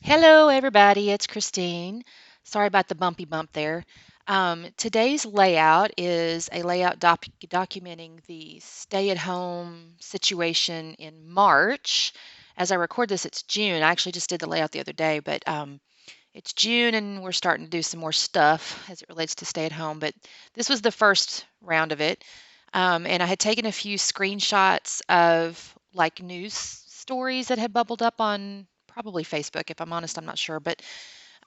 Hello, everybody. It's Christine. Sorry about the bumpy bump there. Today's layout is a layout documenting the stay-at-home situation in March. As I record this, it's June. I actually just did the layout the other day, but it's June and we're starting to do some more stuff as it relates to stay-at-home. But this was the first round of it. And I had taken a few screenshots of like news stories that had bubbled up on probably Facebook. If I'm honest, I'm not sure, but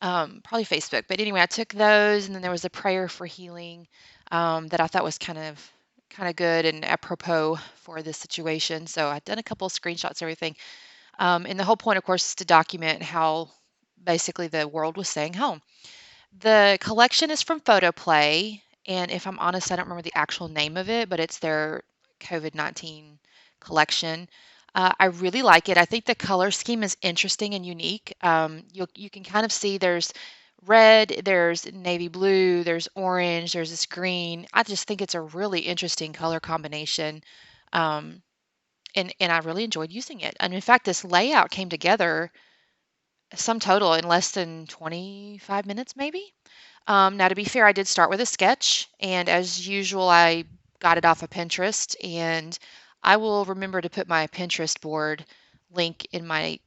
probably Facebook. But anyway, I took those, and then there was a prayer for healing that I thought was kind of good and apropos for this situation. So I'd done a couple of screenshots, everything, and the whole point, of course, is to document how basically the world was staying home. The collection is from Photoplay, and if I'm honest, I don't remember the actual name of it, but it's their COVID-19 collection. I really like it. I think the color scheme is interesting and unique. You can kind of see there's red, there's navy blue, there's orange, there's this green. I just think it's a really interesting color combination. Um, and I really enjoyed using it. And in fact, this layout came together sum total in less than 25 minutes, maybe. Now, to be fair, I did start with a sketch, and as usual, I got it off of Pinterest, and I will remember to put my Pinterest board link in my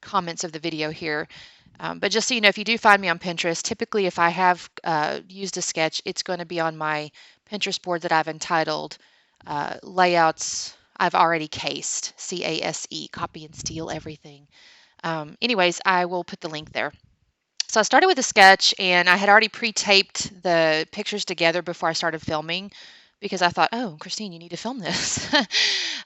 comments of the video here. But just so you know, if you do find me on Pinterest, typically if I have used a sketch, it's going to be on my Pinterest board that I've entitled Layouts I've Already Cased, CASE, copy and steal everything. Anyways, I will put the link there. So I started with a sketch and I had already pre-taped the pictures together before I started filming because I thought, oh, Christine, you need to film this.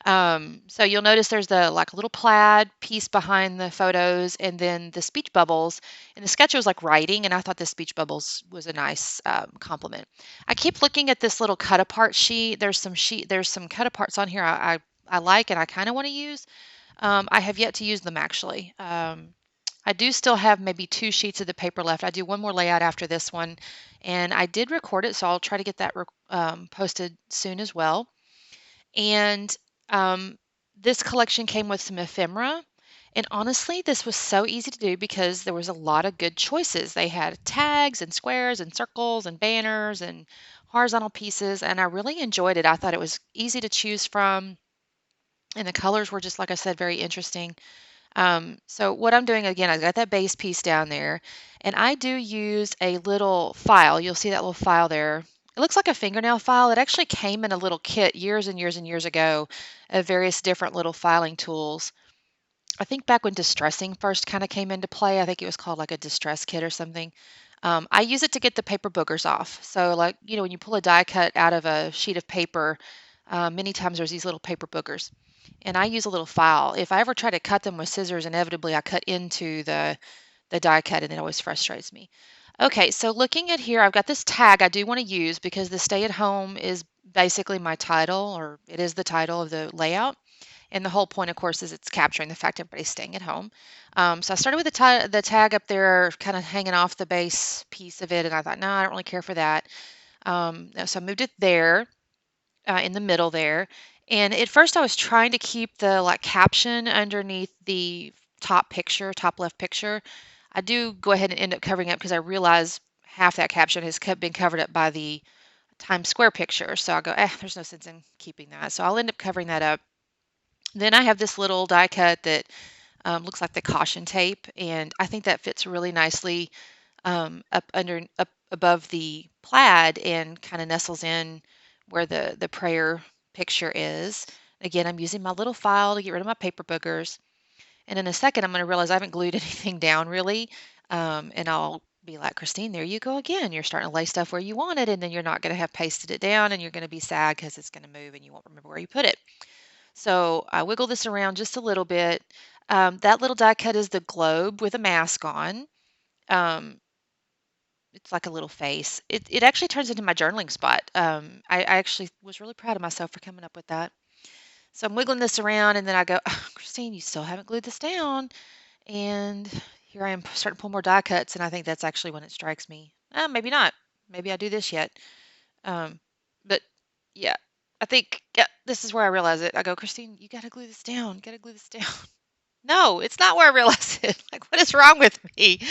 So you'll notice there's the like a little plaid piece behind the photos and then the speech bubbles. And the sketch was like writing, and I thought the speech bubbles was a nice compliment. I keep looking at this little cut apart sheet. There's some cut aparts on here I like and I kind of want to use. I have yet to use them actually. I do still have maybe 2 sheets of the paper left. I do one more layout after this one, and I did record it, so I'll try to get that posted soon as well. And um, this collection came with some ephemera. And honestly, this was so easy to do because there was a lot of good choices. They had tags and squares and circles and banners and horizontal pieces, and I really enjoyed it. I thought it was easy to choose from, and the colors were just, like I said, very interesting. So what I'm doing again, I've got that base piece down there, and I do use a little file. You'll see that little file there. It looks like a fingernail file. It actually came in a little kit years and years and years ago of various different little filing tools. I think back when distressing first kind of came into play, I think it was called like a distress kit or something. I use it to get the paper boogers off. So like, when you pull a die cut out of a sheet of paper, many times there's these little paper boogers. And I use a little file. If I ever try to cut them with scissors, inevitably I cut into the die cut and it always frustrates me. Okay, so looking at here, I've got this tag I do want to use because the stay at home is basically my title, or it is the title of the layout. And the whole point, of course, is it's capturing the fact everybody's staying at home. So I started with the tag up there, kind of hanging off the base piece of it, and I thought, no, I don't really care for that. So I moved it there in the middle there. And at first, I was trying to keep the like caption underneath the top left picture. I do go ahead and end up covering up because I realize half that caption has been covered up by the Times Square picture. So I'll go, there's no sense in keeping that. So I'll end up covering that up. Then I have this little die cut that looks like the caution tape, and I think that fits really nicely up above the plaid and kind of nestles in where the prayer picture is. Again, I'm using my little file to get rid of my paper boogers. And in a second, I'm going to realize I haven't glued anything down really. And I'll be like, Christine, there you go again. You're starting to lay stuff where you want it, and then you're not going to have pasted it down, and you're going to be sad because it's going to move and you won't remember where you put it. So I wiggle this around just a little bit. That little die cut is the globe with a mask on. Um, it's like a little face. It actually turns into my journaling spot. I actually was really proud of myself for coming up with that. So I'm wiggling this around, and then I go, oh, Christine, you still haven't glued this down. And here I am starting to pull more die cuts, and I think that's actually when it strikes me. Maybe not. Maybe I do this yet. Um, but yeah, I think this is where I realize it. I go, Christine, you got to glue this down. You got to glue this down. No, it's not where I realize it. Like, What's wrong with me?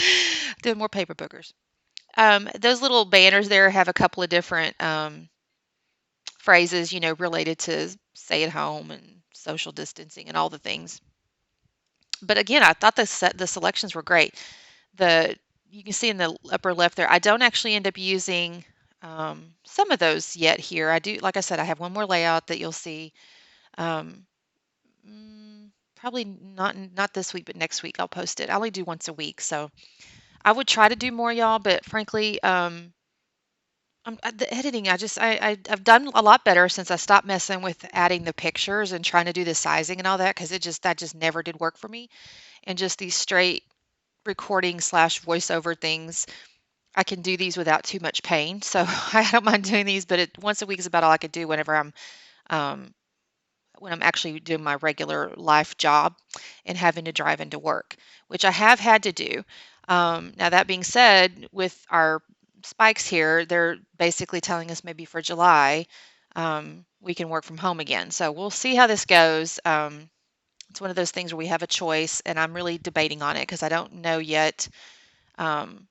Doing more paper boogers. Those little banners there have a couple of different phrases, related to stay at home and social distancing and all the things. But again, I thought the selections were great. The You can see in the upper left there, I don't actually end up using some of those yet here. I do, like I said, I have one more layout that you'll see. Um, Probably not this week, but next week I'll post it. I only do once a week, so I would try to do more, y'all. But frankly, the editing, I've done a lot better since I stopped messing with adding the pictures and trying to do the sizing and all that, because that just never did work for me. And just these straight recording slash voiceover things, I can do these without too much pain. So I don't mind doing these, but once a week is about all I could do um, when I'm actually doing my regular life job and having to drive into work, which I have had to do. Now, that being said, with our spikes here, they're basically telling us maybe for July we can work from home again. So we'll see how this goes. It's one of those things where we have a choice, and I'm really debating on it because I don't know yet. Um,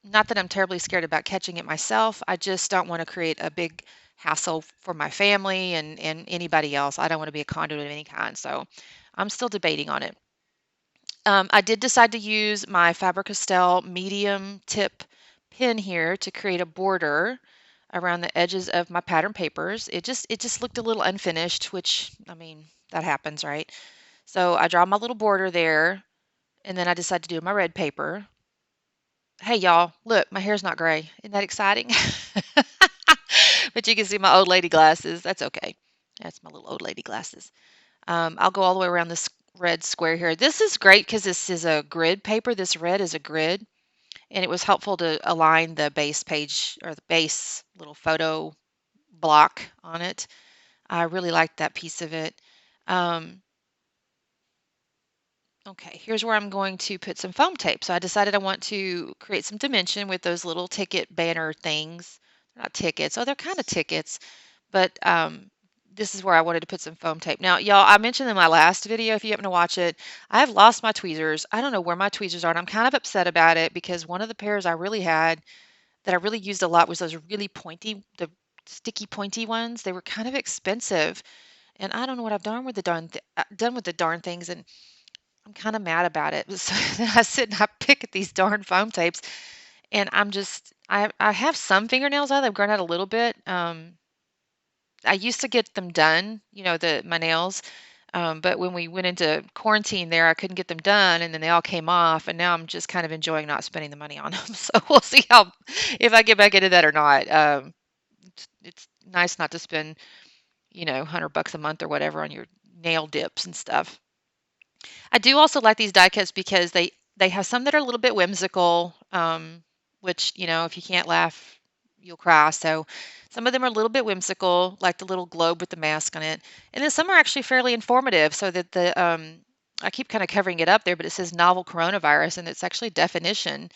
Not that I'm terribly scared about catching it myself. I just don't want to create a big hassle for my family and anybody else. I don't want to be a conduit of any kind. So I'm still debating on it. I did decide to use my Faber-Castell medium tip pin here to create a border around the edges of my pattern papers. It just looked a little unfinished, which, I mean, that happens, right? So I draw my little border there, and then I decided to do my red paper. Hey y'all, look, my hair's not gray. Isn't that exciting? But you can see my old lady glasses. That's okay. That's my little old lady glasses. I'll go all the way around this red square here. This is great because this is a grid paper. This red is a grid, and it was helpful to align the base page or the base little photo block on it. I really liked that piece of it. Um, Okay, here's where I'm going to put some foam tape. So I decided I want to create some dimension with those little ticket banner things. They're not tickets. Oh, they're kind of tickets, but this is where I wanted to put some foam tape. Now, y'all, I mentioned in my last video, if you happen to watch it, I have lost my tweezers. I don't know where my tweezers are, and I'm kind of upset about it because one of the pairs I really had that I really used a lot was those really pointy, the sticky pointy ones. They were kind of expensive, and I don't know what I've done with done with the darn things, and I'm kind of mad about it. So then I sit and I pick at these darn foam tapes, and I have some fingernails out. They've grown out a little bit. I used to get them done, my nails. But when we went into quarantine there, I couldn't get them done, and then they all came off, and now I'm just kind of enjoying not spending the money on them. So we'll see how if I get back into that or not. It's nice not to spend, $100 a month or whatever on your nail dips and stuff. I do also like these die cuts because they have some that are a little bit whimsical, which, if you can't laugh, you'll cry. So some of them are a little bit whimsical, like the little globe with the mask on it. And then some are actually fairly informative, so that I keep kind of covering it up there, but it says novel coronavirus, and it's actually definition,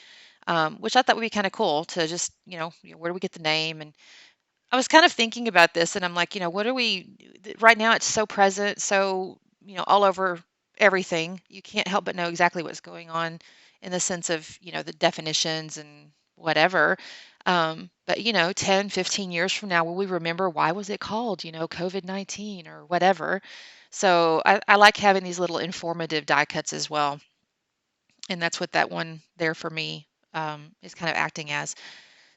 which I thought would be kind of cool to just, where do we get the name? And I was kind of thinking about this, and I'm like, what are right now it's so present, so, all over everything. You can't help but know exactly what's going on in the sense of, the definitions and whatever. But, 10, 15 years from now, will we remember why was it called, COVID-19 or whatever? So I like having these little informative die cuts as well. And that's what that one there for me is kind of acting as.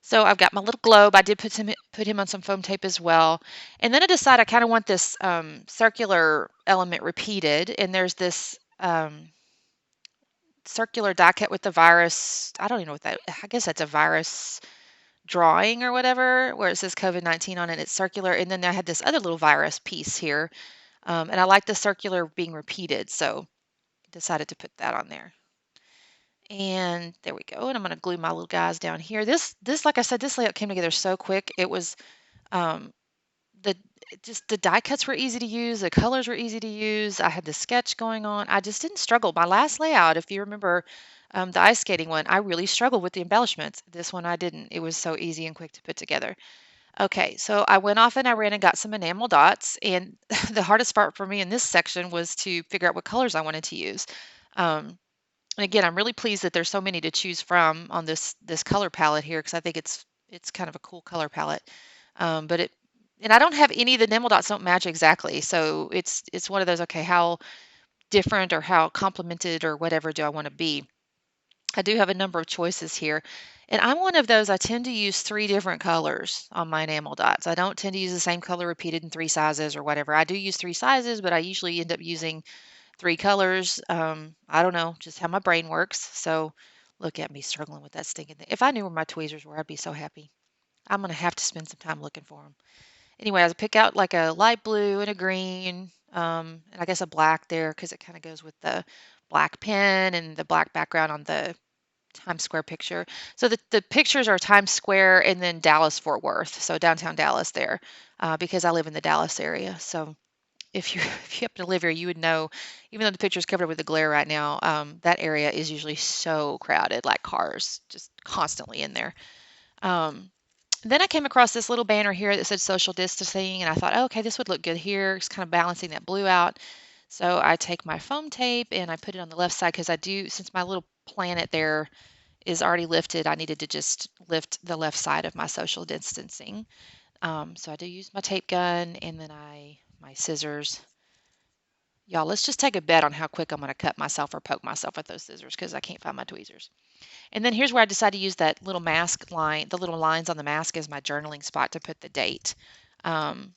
So I've got my little globe. I did put him on some foam tape as well. And then I decided I kind of want this circular element repeated. And there's this circular die cut with the virus. I don't even know what that, I guess that's a virus drawing or whatever, where it says COVID-19 on it. It's circular. And then I had this other little virus piece here. And I like the circular being repeated. So I decided to put that on there. And there we go. And I'm going to glue my little guys down here. This, like I said, this layout came together so quick. It was um, the just the die cuts were easy to use. The colors were easy to use. I had the sketch going on. I just didn't struggle. My last layout, if you remember, the ice skating one, I really struggled with the embellishments. This one I didn't. It was so easy and quick to put together. Okay, so I went off and I ran and got some enamel dots. And the hardest part for me in this section was to figure out what colors I wanted to use. Um, And again, I'm really pleased that there's so many to choose from on this color palette here because I think it's kind of a cool color palette. But it and I don't have any of the enamel dots don't match exactly, so it's one of those, okay, how different or how complemented or whatever do I want to be? I do have a number of choices here. And I'm one of those, I tend to use three different colors on my enamel dots. I don't tend to use the same color repeated in three sizes or whatever. I do use three sizes, but I usually end up using three colors. I don't know, just how my brain works. So look at me struggling with that stinking thing. If I knew where my tweezers were, I'd be so happy. I'm going to have to spend some time looking for them. Anyway, I pick out like a light blue and a green, and I guess a black there because it kind of goes with the black pen and the black background on the Times Square picture. So the pictures are Times Square and then Dallas Fort Worth, so downtown Dallas there, because I live in the Dallas area. So if you if you happen to live here, you would know, even though the picture is covered with the glare right now, that area is usually so crowded, like cars just constantly in there. Um, then I came across this little banner here that said social distancing, and I thought, oh, okay, this would look good here. It's kind of balancing that blue out. So I take my foam tape and I put it on the left side because I do, since my little planet there is already lifted, I needed to just lift the left side of my social distancing. So I do use my tape gun and then my scissors. Y'all, let's just take a bet on how quick I'm going to cut myself or poke myself with those scissors because I can't find my tweezers. And then here's where I decided to use that little mask line, the little lines on the mask as my journaling spot to put the date. Um,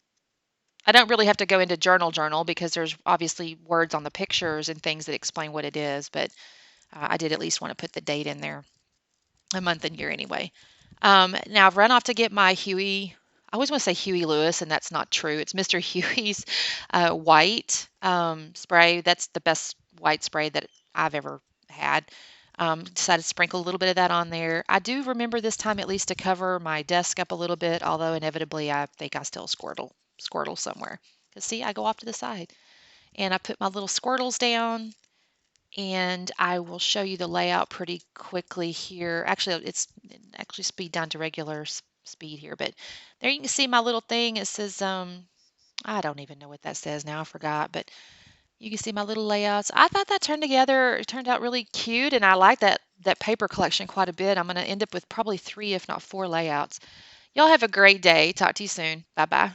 I don't really have to go into journal because there's obviously words on the pictures and things that explain what it is, but I did at least want to put the date in there, a month and year anyway. Now I've run off to get my Huey. I always want to say Huey Lewis, and that's not true. It's Mr. Huey's white spray. That's the best white spray that I've ever had. Decided to sprinkle a little bit of that on there. I do remember this time at least to cover my desk up a little bit, although inevitably I think I still squirtle somewhere. Because see, I go off to the side. And I put my little squirtles down, and I will show you the layout pretty quickly here. Actually, it's actually speed down to regular speed here, but there you can see my little thing. It says, I don't even know what that says now. I forgot, but you can see my little layouts. I thought that it turned out really cute, and I like that paper collection quite a bit. I'm going to end up with probably three, if not four layouts. Y'all have a great day. Talk to you soon. Bye bye.